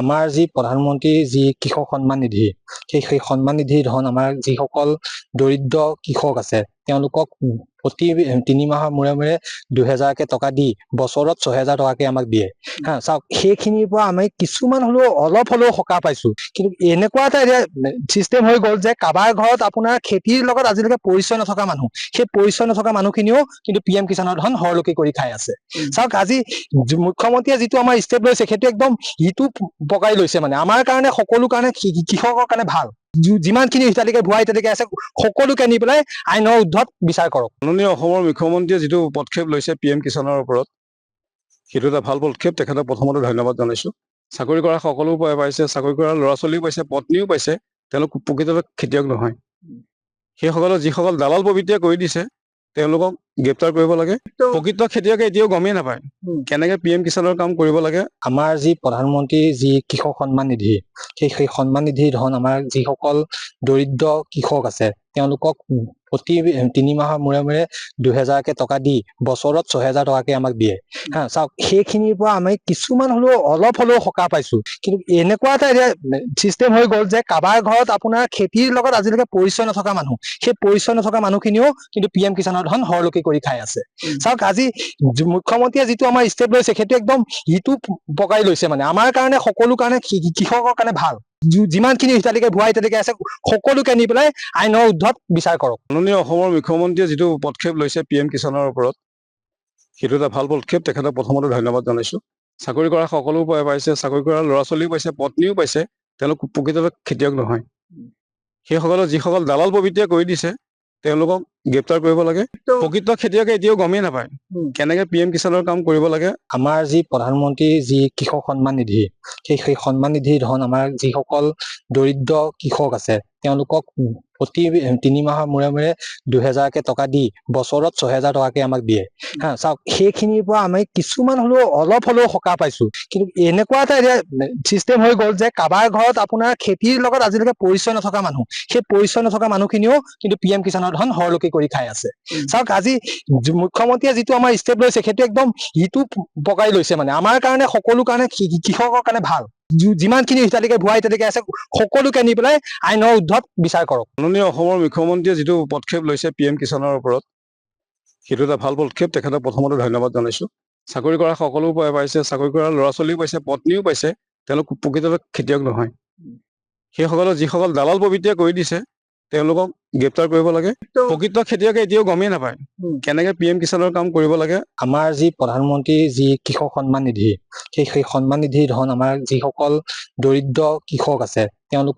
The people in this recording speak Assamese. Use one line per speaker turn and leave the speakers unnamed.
আমাৰ যি প্ৰধানমন্ত্ৰী যি কৃষক সন্মান নিধি সেই সন্মান নিধিৰ ধন আমাৰ যিসকল দৰিদ্ৰ কৃষক আছে তেওঁলোকক প্ৰতি 3 মাহৰ মূৰে মূৰে 2000কে টকা দি বছৰত 6000 টকাকে আমাক দিয়ে হা চাওক সেইখিনিৰ পৰা আমি কিছুমান হলেও অলপ হলেও সকাহ পাইছো কিন্তু এনেকুৱা এটা চিষ্টেম হৈ গ'ল যে কাবাৰ ঘৰত আপোনাৰ খেতিৰ লগত আজিলৈকে পৰিচয় নথকা মানুহ সেই পৰিচয় নথকা মানুহখিনিও কিন্তু PM কিষাণৰ ধন হৰলকি কৰি খাই আছে চাওক আজি মুখ্যমন্ত্ৰীয়ে যিটো আমাৰ ষ্টেপ লৈছে সেইটো একদম হিটো পকাই লৈছে মানে আমাৰ কাৰণে সকলো কাৰণে কৃষকৰ কাৰণে ভাল যিমানখিনি এতিয়ালৈকে ভুৱা এতিয়ালৈকে আছে সকলোকে নি পেলাই আইনৰ উদ্ধত বিচাৰ কৰক
মাননীয় অসমৰ মুখ্যমন্ত্ৰীয়ে যিটো পদক্ষেপ লৈছে PM কিষাণৰ ওপৰত সেইটো এটা ভাল পদক্ষেপ তেখেতক প্ৰথমতে ধন্যবাদ জনাইছো চাকৰি কৰা সকলো পাইছে চাকৰি কৰা ল'ৰা ছোৱালীও পাইছে পত্নীও পাইছে তেওঁলোক প্ৰকৃততে খেতিয়ক নহয় সেইসকলৰ যিসকল দালাল প্ৰবৃত্তিয়ে কৰি দিছে তেওঁলোকক গ্ৰেপ্তাৰ কৰিব লাগে প্ৰকৃত খেতিয়কে এতিয়াও গমেই নাপায় কেনেকে PM কিষাণৰ কাম কৰিব লাগে
আমাৰ যি প্ৰধানমন্ত্ৰী যি কৃষক সন্মান নিধি সেই সন্মান নিধিৰ ধন আমাৰ যিসকল দৰিদ্ৰ কৃষক আছে তেওঁলোকক প্ৰতি 3 মাহৰ মূৰে মূৰে 2000কে টকা দি বছৰত 6000 টকাকে আমাক দিয়ে হা চাওক সেইখিনিৰ পৰা আমি কিছুমান হলেও অলপ হলেও সকাহ পাইছো কিন্তু এনেকুৱা এটা চিষ্টেম হৈ গ'ল যে কাবাৰ ঘৰত আপোনাৰ খেতিৰ লগত আজিলৈকে পৰিচয় নথকা মানুহ সেই পৰিচয় নথকা মানুহখিনিও কিন্তু PM কিষাণৰ ধন হৰলকি কৰি খাই আছে চাওক আজি মুখ্যমন্ত্ৰীয়ে যিটো আমাৰ ষ্টেপ লৈছে সেইটো একদম হিটো পকাই লৈছে মানে আমাৰ কাৰণে সকলো কাৰণে কৃষকৰ কাৰণে ভাল যিমানখিনি এতিয়ালৈকে ভুৱা এতিয়ালৈকে আছে সকলোকে নি পেলাই আইনৰ উদ্ধত বিচাৰ কৰক
মাননীয় অসমৰ মুখ্যমন্ত্ৰীয়ে যিটো পদক্ষেপ লৈছে PM কিষাণৰ ওপৰত সেইটো এটা ভাল পদক্ষেপ তেখেতক প্ৰথমতে ধন্যবাদ জনাইছো চাকৰি কৰা সকলো পাইছে চাকৰি কৰা ল'ৰা ছোৱালীও পাইছে পত্নীও পাইছে তেওঁলোক প্ৰকৃততে খেতিয়ক নহয় সেইসকলৰ যিসকল দালাল প্ৰবৃত্তিয়ে কৰি দিছে তেওঁলোকক গ্ৰেপ্তাৰ কৰিব লাগে প্ৰকৃত খেতিয়কে এতিয়াও গমেই নাপায় কেনেকে PM কিষাণৰ কাম কৰিব লাগে
আমাৰ যি প্ৰধানমন্ত্ৰী যি কৃষক সন্মান নিধি সেই সন্মান নিধিৰ ধন আমাৰ যিসকল দৰিদ্ৰ কৃষক আছে তেওঁলোকক প্ৰতি 3 মাহৰ মূৰে মূৰে 2000কে টকা দি বছৰত 6000 টকাকে আমাক দিয়ে হা চাওক সেইখিনিৰ পৰা আমি কিছুমান হলেও অলপ হলেও সকাহ পাইছো কিন্তু এনেকুৱা এটা চিষ্টেম হৈ গ'ল যে কাবাৰ ঘৰত আপোনাৰ খেতিৰ লগত আজিলৈকে পৰিচয় নথকা মানুহ সেই পৰিচয় নথকা মানুহখিনিও কিন্তু PM কিষাণৰ ধন হৰলকি কৰি খাই আছে চাওক আজি মুখ্যমন্ত্ৰীয়ে যিটো আমাৰ ষ্টেপ লৈছে সেইটো একদম হিটো পকাই লৈছে মানে আমাৰ কাৰণে সকলো কাৰণে কৃষকৰ কাৰণে ভাল যিমানখিনি এতিয়ালৈকে ভুৱা এতিয়ালৈকে আছে সকলোকে নি পেলাই আইনৰ উদ্ধত বিচাৰ কৰক
মাননীয় অসমৰ মুখ্যমন্ত্ৰীয়ে যিটো পদক্ষেপ লৈছে PM কিষাণৰ ওপৰত সেইটো এটা ভাল পদক্ষেপ তেখেতক প্ৰথমতে ধন্যবাদ জনাইছো চাকৰি কৰা সকলো পাইছে চাকৰি কৰা ল'ৰা ছোৱালীও পাইছে পত্নীও পাইছে তেওঁলোক প্ৰকৃততে খেতিয়ক নহয় সেইসকলৰ যিসকল দালাল প্ৰবৃত্তিয়ে কৰি দিছে তেওঁলোকক গ্ৰেপ্তাৰ কৰিব লাগে প্ৰকৃত খেতিয়কে এতিয়াও গমেই নাপায় কেনেকে PM কিষাণৰ কাম কৰিব লাগে
আমাৰ যি প্ৰধানমন্ত্ৰী যি কৃষক সন্মান নিধি সেই সন্মান নিধিৰ ধন আমাৰ যিসকল দৰিদ্ৰ কৃষক আছে তেওঁলোক